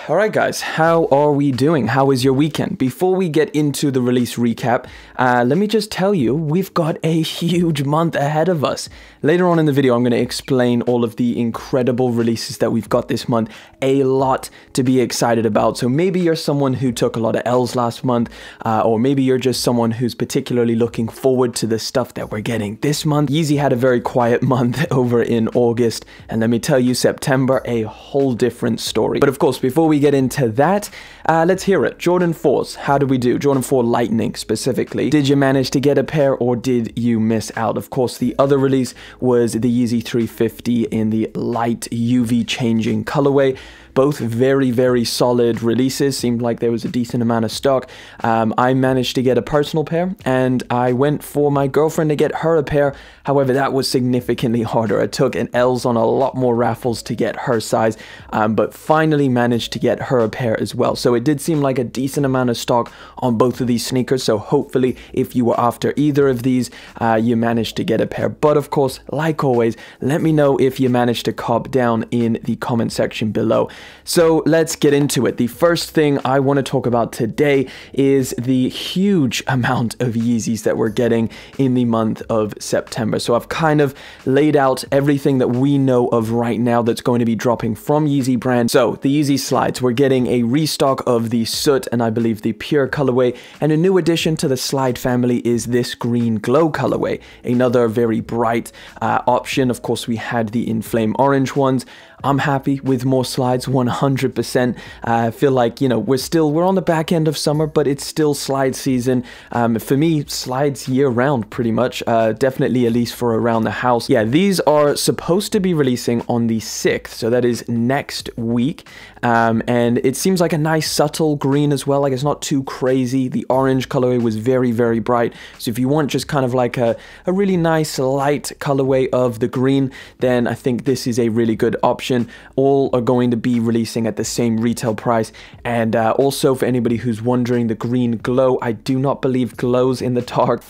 Alright guys, how are we doing? How was your weekend? Before we get into the release recap, let me just tell you, we've got a huge month ahead of us. Later on in the video, I'm going to explain all of the incredible releases that we've got this month. A lot to be excited about. So maybe you're someone who took a lot of L's last month, or maybe you're just someone who's particularly looking forward to the stuff that we're getting this month. Yeezy had a very quiet month over in August, and let me tell you, September, a whole different story. But of course, before we get into that, let's hear it. Jordan 4s, how did we do? Jordan 4 Lightning specifically. Did you manage to get a pair or did you miss out? Of course, the other release was the Yeezy 350 in the light UV changing colorway. Both very, very solid releases. Seemed like there was a decent amount of stock. I managed to get a personal pair, and I went for my girlfriend to get her a pair. However, that was significantly harder. I took an L's on a lot more raffles to get her size, but finally managed to get her a pair as well. So it did seem like a decent amount of stock on both of these sneakers. So hopefully, if you were after either of these, you managed to get a pair. But of course, like always, let me know if you managed to cop down in the comment section below. So let's get into it. The first thing I want to talk about today is the huge amount of Yeezys that we're getting in the month of September. So I've kind of laid out everything that we know of right now that's going to be dropping from Yeezy brand. So the Yeezy slides, we're getting a restock of the Soot and I believe the Pure colorway, and a new addition to the slide family is this green glow colorway, another very bright option. Of course, we had the Inflame orange ones. I'm happy with more slides, 100%. I feel like, you know, we're on the back end of summer, but it's still slide season. For me, slides year round, pretty much. Definitely at least for around the house. Yeah, these are supposed to be releasing on the 6th, so that is next week. And it seems like a nice subtle green as well, like it's not too crazy. The orange colorway was very, very bright. So if you want just kind of like a really nice light colorway of the green, then I think this is a really good option. All are going to be releasing at the same retail price. And also for anybody who's wondering, the green glow, I do not believe glows in the dark.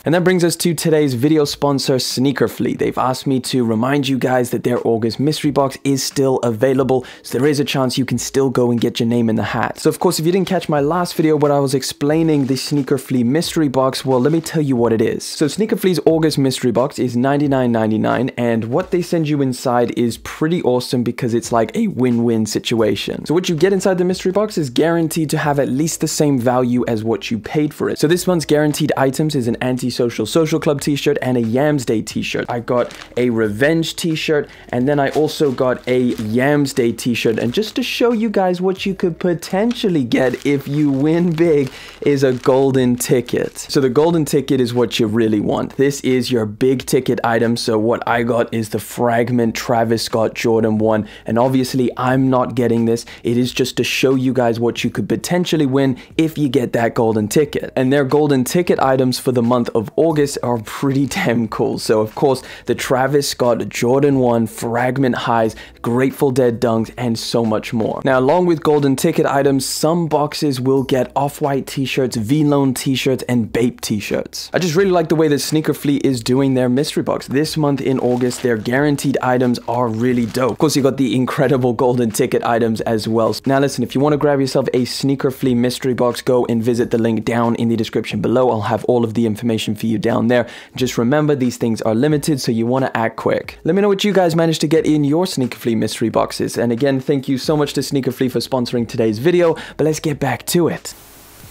And that brings us to today's video sponsor, SNKRFLEA. They've asked me to remind you guys that their August mystery box is still available, so there is a chance you can still go and get your name in the hat. So of course, if you didn't catch my last video where I was explaining the SNKRFLEA mystery box, well, let me tell you what it is. So SNKRFLEA's August mystery box is $99.99, and what they send you inside is pretty awesome because it's like a win-win situation. So what you get inside the mystery box is guaranteed to have at least the same value as what you paid for it. So this month's guaranteed items is an Anti-Social Social Club t-shirt and a Yams Day t-shirt. I got a Revenge t-shirt, and then I also got a Yams Day t-shirt. And just to show you guys what you could potentially get if you win big is a golden ticket. So the golden ticket is what you really want. This is your big ticket item. So what I got is the Fragment Travis Scott Jordan 1, and obviously I'm not getting this. It is just to show you guys what you could potentially win if you get that golden ticket. And their golden ticket items for the month of August are pretty damn cool. So of course, the Travis Scott Jordan 1 Fragment Highs, Grateful Dead dunks, and so much more. Now, along with golden ticket items, some boxes will get off-white t-shirts, V-Lone t-shirts, and Bape t-shirts. I just really like the way that SNKRFLEA is doing their mystery box. This month in August, their guaranteed items are really dope. Of course, you got the incredible golden ticket items as well. Now listen, if you want to grab yourself a SNKRFLEA mystery box, go and visit the link down in the description below. I'll have all of the information for you down there. Just remember, these things are limited, so you want to act quick. Let me know what you guys managed to get in your SNKRFLEA mystery boxes. And again, thank you so much to SNKRFLEA for sponsoring today's video, but let's get back to it.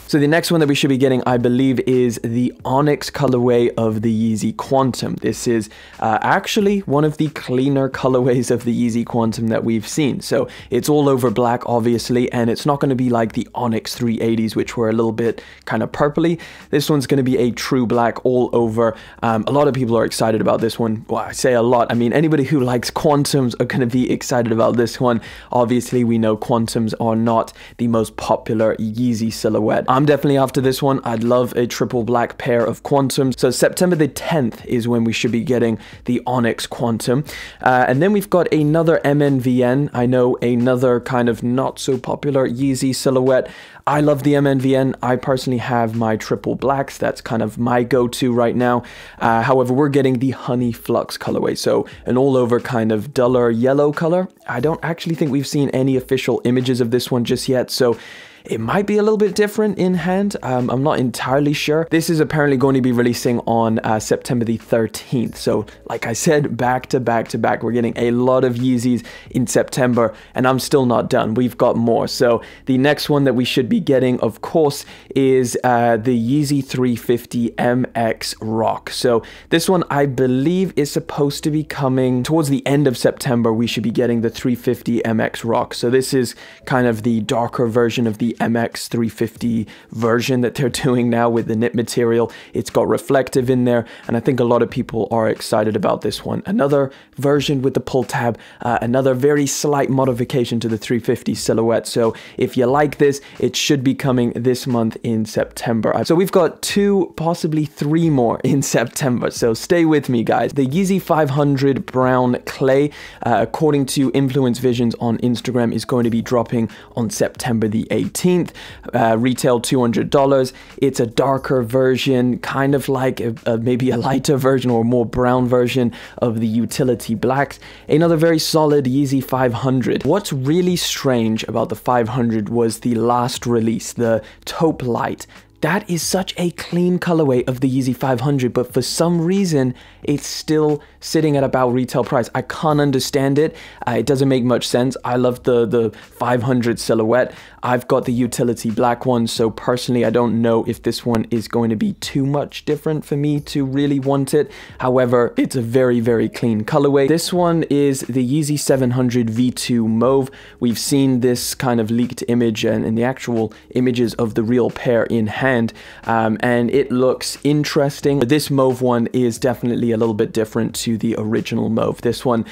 So the next one that we should be getting, I believe, is the Onyx colorway of the Yeezy Quantum. This is actually one of the cleaner colorways of the Yeezy Quantum that we've seen. So it's all over black, obviously, and it's not going to be like the Onyx 380s, which were a little bit kind of purpley. This one's going to be a true black all over. A lot of people are excited about this one. Well, I say a lot. I mean, anybody who likes Quantums are going to be excited about this one. Obviously, we know Quantums are not the most popular Yeezy silhouette. I'm definitely after this one. I'd love a triple black pair of Quantums. So September the 10th is when we should be getting the Onyx Quantum. And then we've got another MNVN. I know another kind of not so popular Yeezy silhouette. I love the MNVN. I personally have my triple blacks. That's kind of my go-to right now. However, we're getting the Honey Flux colorway. So an all over kind of duller yellow color. I don't actually think we've seen any official images of this one just yet. So it might be a little bit different in hand. I'm not entirely sure. This is apparently going to be releasing on September the 13th. So like I said, back to back to back, we're getting a lot of Yeezys in September, and I'm still not done. We've got more. So the next one that we should be getting, of course, is the Yeezy 350 MX Rock. So this one, I believe, is supposed to be coming towards the end of September. We should be getting the 350 MX Rock. So this is kind of the darker version of the MX 350 version that they're doing now with the knit material. It's got reflective in there, and I think a lot of people are excited about this one. Another version with the pull tab, another very slight modification to the 350 silhouette. So if you like this, it should be coming this month in September. So we've got 2, possibly 3 more in September, so stay with me, guys. The Yeezy 500 Brown Clay, according to Influence Visions on Instagram, is going to be dropping on September the 18th. Retail $200. It's a darker version, kind of like maybe a lighter version or more brown version of the Utility Blacks. Another very solid Yeezy 500. What's really strange about the 500 was the last release, the Taupe Light. That is such a clean colorway of the Yeezy 500, but for some reason, it's still sitting at about retail price. I can't understand it. It doesn't make much sense. I love the 500 silhouette. I've got the Utility Black one, so personally, I don't know if this one is going to be too much different for me to really want it. However, it's a very, very clean colorway. This one is the Yeezy 700 V2 Mauve. We've seen this kind of leaked image and the actual images of the real pair in hand, and it looks interesting. This mauve one is definitely a little bit different to the original mauve. This one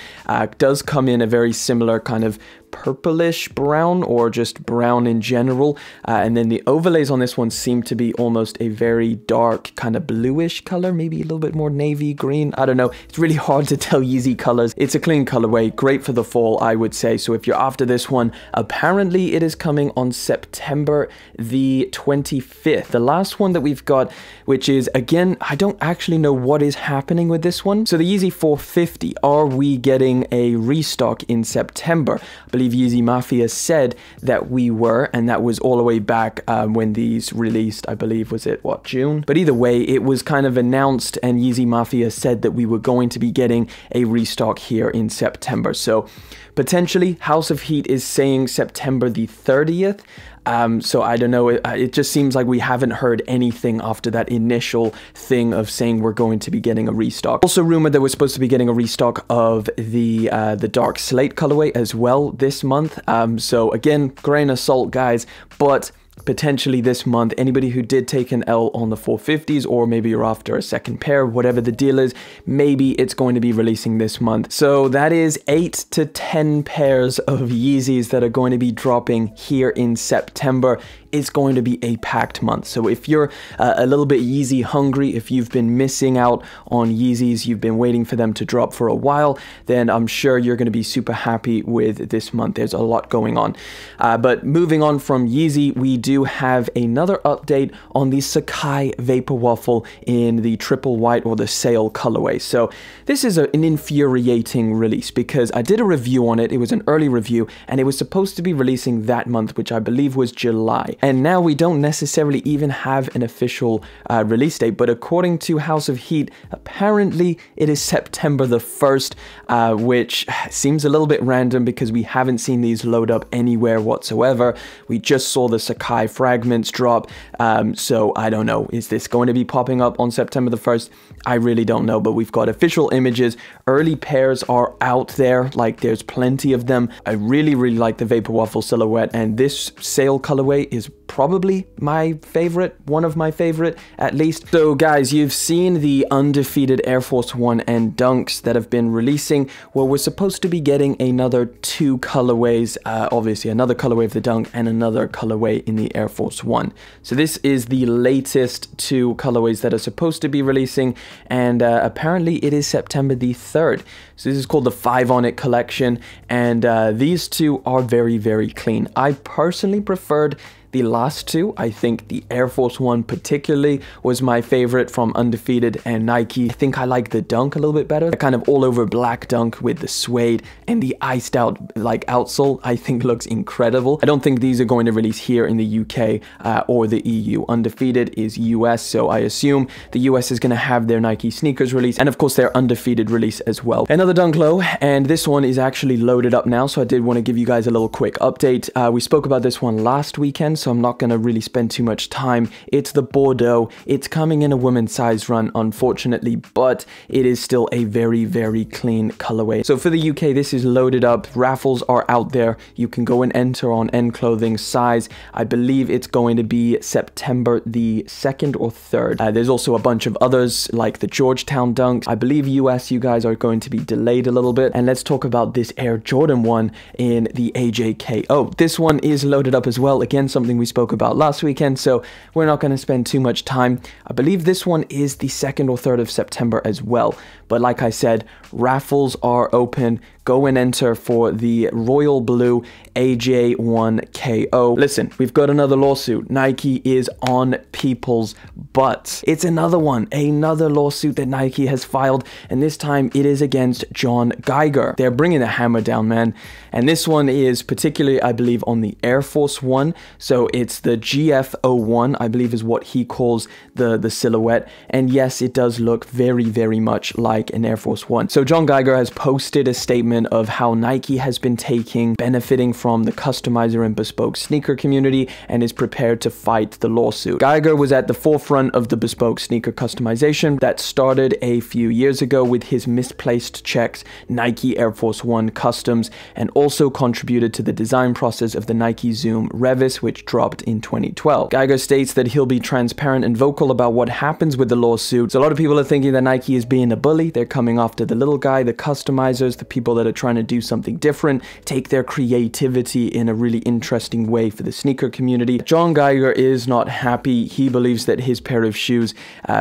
does come in a very similar kind of purplish brown, or just brown in general, and then the overlays on this one seem to be almost a very dark kind of bluish color, maybe a little bit more navy green. I don't know, it's really hard to tell Yeezy colors. It's a clean colorway, great for the fall, I would say. So if you're after this one, apparently it is coming on September the 25th. The last one that we've got, which is, again, I don't actually know what is happening with this one. So the Yeezy 450, are we getting a restock in September? I believe Yeezy Mafia said that we were, and that was all the way back when these released. I believe, was it, what, June? But either way, it was kind of announced, and Yeezy Mafia said that we were going to be getting a restock here in September. So potentially, House of Heat is saying September the 30th. So I don't know, it just seems like we haven't heard anything after that initial thing of saying we're going to be getting a restock. Also rumored that we're supposed to be getting a restock of the dark slate colorway as well this month. So again, grain of salt, guys, but potentially this month, anybody who did take an L on the 450s, or maybe you're after a second pair, whatever the deal is, maybe it's going to be releasing this month. So that is 8 to 10 pairs of Yeezys that are going to be dropping here in September. It's going to be a packed month. So if you're a little bit Yeezy hungry, if you've been missing out on Yeezys, you've been waiting for them to drop for a while, then I'm sure you're going to be super happy with this month. There's a lot going on. But moving on from Yeezy, we do have another update on the Sacai Vaporwaffle in the triple white, or the sail colorway. So this is an infuriating release because I did a review on it. It was an early review, and it was supposed to be releasing that month, which I believe was July. And now we don't necessarily even have an official release date, but according to House of Heat, apparently it is September the 1st, which seems a little bit random because we haven't seen these load up anywhere whatsoever. We just saw the Sacai fragments drop, so I don't know. Is this going to be popping up on September the 1st? I really don't know, but we've got official images. Early pairs are out there, like there's plenty of them. I really, really like the Vaporwaffle silhouette, and this sail colorway is probably my favorite, one of my favorite at least. So guys, you've seen the Undefeated Air Force One and Dunks that have been releasing. Well, we're supposed to be getting another 2 colorways, obviously another colorway of the Dunk and another colorway in the Air Force One. So this is the latest 2 colorways that are supposed to be releasing, and apparently it is September the 3rd. So this is called the 5 On It collection, and these 2 are very, very clean. I personally preferred the last 2. I think the Air Force One particularly was my favorite from Undefeated and Nike. I think I like the Dunk a little bit better. The kind of all over black Dunk with the suede and the iced out like outsole, I think looks incredible. I don't think these are going to release here in the UK or the EU. Undefeated is US, so I assume the US is going to have their Nike sneakers release, and of course their Undefeated release as well. Another Dunk Low, and this one is actually loaded up now, so I did want to give you guys a little quick update. We spoke about this one last weekend, so I'm not going to really spend too much time. It's the Bordeaux. It's coming in a women's size run, unfortunately, but it is still a very, very clean colorway. So for the UK, this is loaded up. Raffles are out there. You can go and enter on End Clothing size. I believe it's going to be September the 2nd or 3rd. There's also a bunch of others like the Georgetown Dunks. I believe US, you guys are going to be delayed a little bit. And let's talk about this Air Jordan one in the AJKO. This one is loaded up as well. Again, something we spoke about last weekend, so we're not going to spend too much time. I believe this one is the 2nd or 3rd of September as well, but like I said, raffles are open. Go and enter for the Royal Blue AJ1KO. Listen, we've got another lawsuit. Nike is on people's butts. It's another one, another lawsuit that Nike has filed, and this time it is against John Geiger. They're bringing the hammer down, man. And this one is particularly, I believe, on the Air Force One. So it's the GF01, I believe is what he calls the silhouette. And yes, it does look very, very much like an Air Force One. So John Geiger has posted a statement of how Nike has been benefiting from the customizer and bespoke sneaker community and is prepared to fight the lawsuit. Geiger was at the forefront of the bespoke sneaker customization that started a few years ago with his misplaced checks Nike Air Force One customs, and also contributed to the design process of the Nike Zoom Revis, which dropped in 2012. Geiger states that he'll be transparent and vocal about what happens with the lawsuit. So a lot of people are thinking that Nike is being a bully. They're coming after the little guy, the customizers, the people that are trying to do something different, take their creativity in a really interesting way for the sneaker community. John Geiger is not happy. He believes that his pair of shoes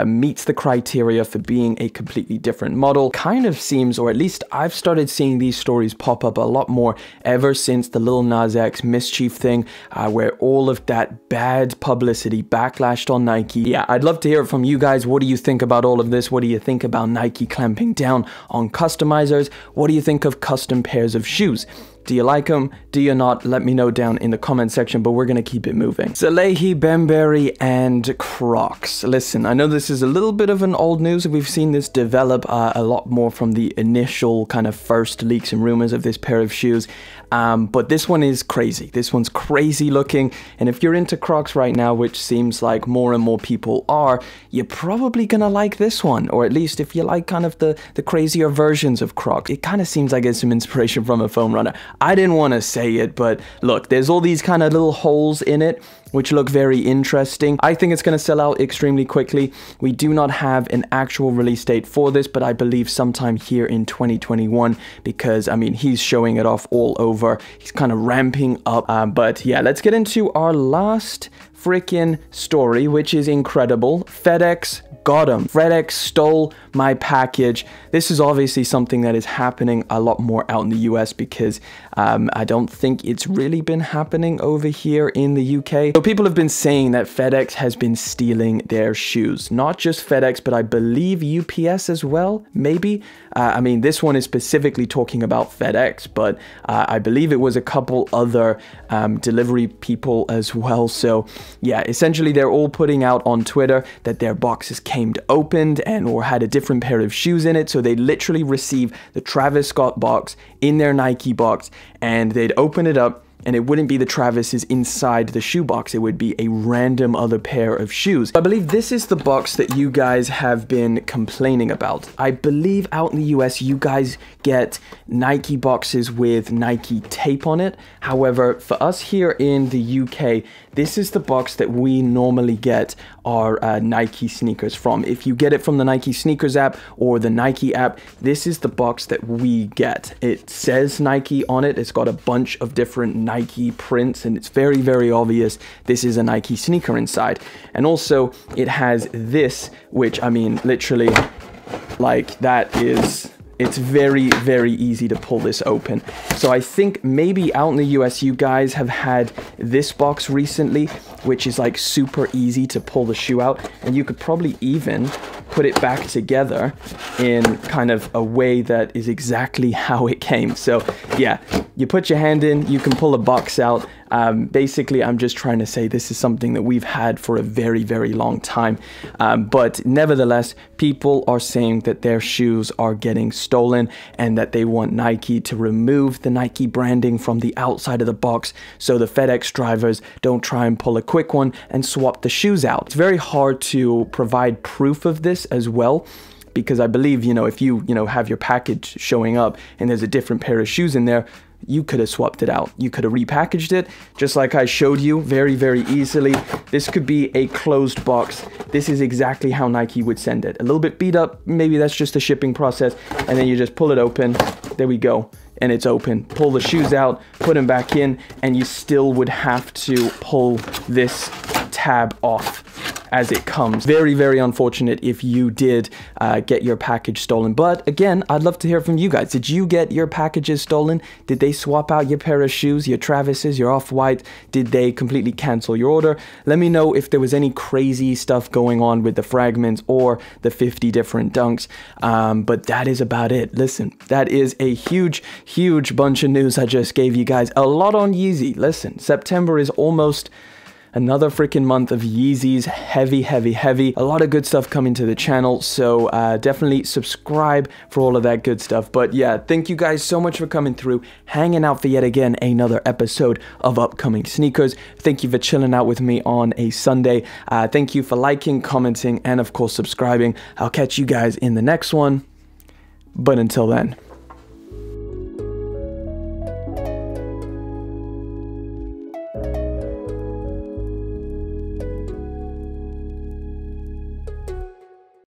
meets the criteria for being a completely different model. Kind of seems, or at least I've started seeing these stories pop up a lot more ever since the Lil Nas X mischief thing, where all of that bad publicity backlashed on Nike. Yeah, I'd love to hear it from you guys. What do you think about all of this? What do you think about Nike clamping down on customizers? What do you think of custom pairs of shoes? Do you like them? Do you not? Let me know down in the comment section, but we're going to keep it moving. Salehe, Bembury, and Crocs. Listen, I know this is a little bit of an old news. We've seen this develop a lot more from the initial kind of first leaks and rumors of this pair of shoes. But this one is crazy. This one's crazy looking. And if you're into Crocs right now, which seems like more and more people are, you're probably going to like this one. Or at least if you like kind of the crazier versions of Crocs. It kind of seems like it's some inspiration from a foam runner. I didn't want to say it, but look, there's all these kind of little holes in it, which look very interesting. I think it's going to sell out extremely quickly. We do not have an actual release date for this, but I believe sometime here in 2021, because, I mean, he's showing it off all over. He's kind of ramping up. But yeah, let's get into our last freaking story, which is incredible. Fedex got him. Fedex stole my package. This is obviously something that is happening a lot more out in the US because I don't think it's really been happening over here in the UK. So people have been saying that Fedex has been stealing their shoes. Not just Fedex, but I believe UPS as well, maybe. I mean, this one is specifically talking about Fedex, but I believe it was a couple other delivery people as well. So yeah, essentially they're all putting out on Twitter that their boxes came opened and or had a different pair of shoes in it. So they literally receive the Travis Scott box in their Nike box, and they'd open it up. and it wouldn't be the Travis's inside the shoebox. It would be a random other pair of shoes. I believe this is the box that you guys have been complaining about. I believe out in the US, you guys get Nike boxes with Nike tape on it. However, for us here in the UK, this is the box that we normally get our Nike sneakers from. If you get it from the Nike sneakers app or the Nike app, this is the box that we get. It says Nike on it. It's got a bunch of different Nike prints, and it's very, very obvious this is a Nike sneaker inside. And also it has this, which, I mean, literally, like, that is... It's very, very easy to pull this open. So I think maybe out in the US, you guys have had this box recently, which is like super easy to pull the shoe out. And you could probably even put it back together in kind of a way that is exactly how it came. So yeah, you put your hand in, you can pull a box out. Basically, I'm just trying to say this is something that we've had for a very, very long time. But nevertheless, people are saying that their shoes are getting stolen and that they want Nike to remove the Nike branding from the outside of the box so the FedEx drivers don't try and pull a quick one and swap the shoes out. It's very hard to provide proof of this as well, because I believe, you know, if you have your package showing up and there's a different pair of shoes in there, you could have swapped it out. You could have repackaged it, just like I showed you very, very easily. This could be a closed box. This is exactly how Nike would send it. A little bit beat up, maybe that's just the shipping process, and then you just pull it open. There we go. And it's open. Pull the shoes out, put them back in, and you still would have to pull this tab off as it comes. Very, very unfortunate if you did get your package stolen. But again, I'd love to hear from you guys. Did you get your packages stolen? Did they swap out your pair of shoes, your Travis's, your Off-White? Did they completely cancel your order? Let me know if there was any crazy stuff going on with the fragments or the 50 different dunks. But that is about it. Listen, that is a huge, huge bunch of news I just gave you guys. A lot on Yeezy. Listen, September is almost another freaking month of Yeezys. Heavy, heavy, heavy. A lot of good stuff coming to the channel, so definitely subscribe for all of that good stuff. But yeah, thank you guys so much for coming through, hanging out for yet again another episode of Upcoming Sneakers. Thank you for chilling out with me on a Sunday. Thank you for liking, commenting, and of course subscribing. I'll catch you guys in the next one, but until then.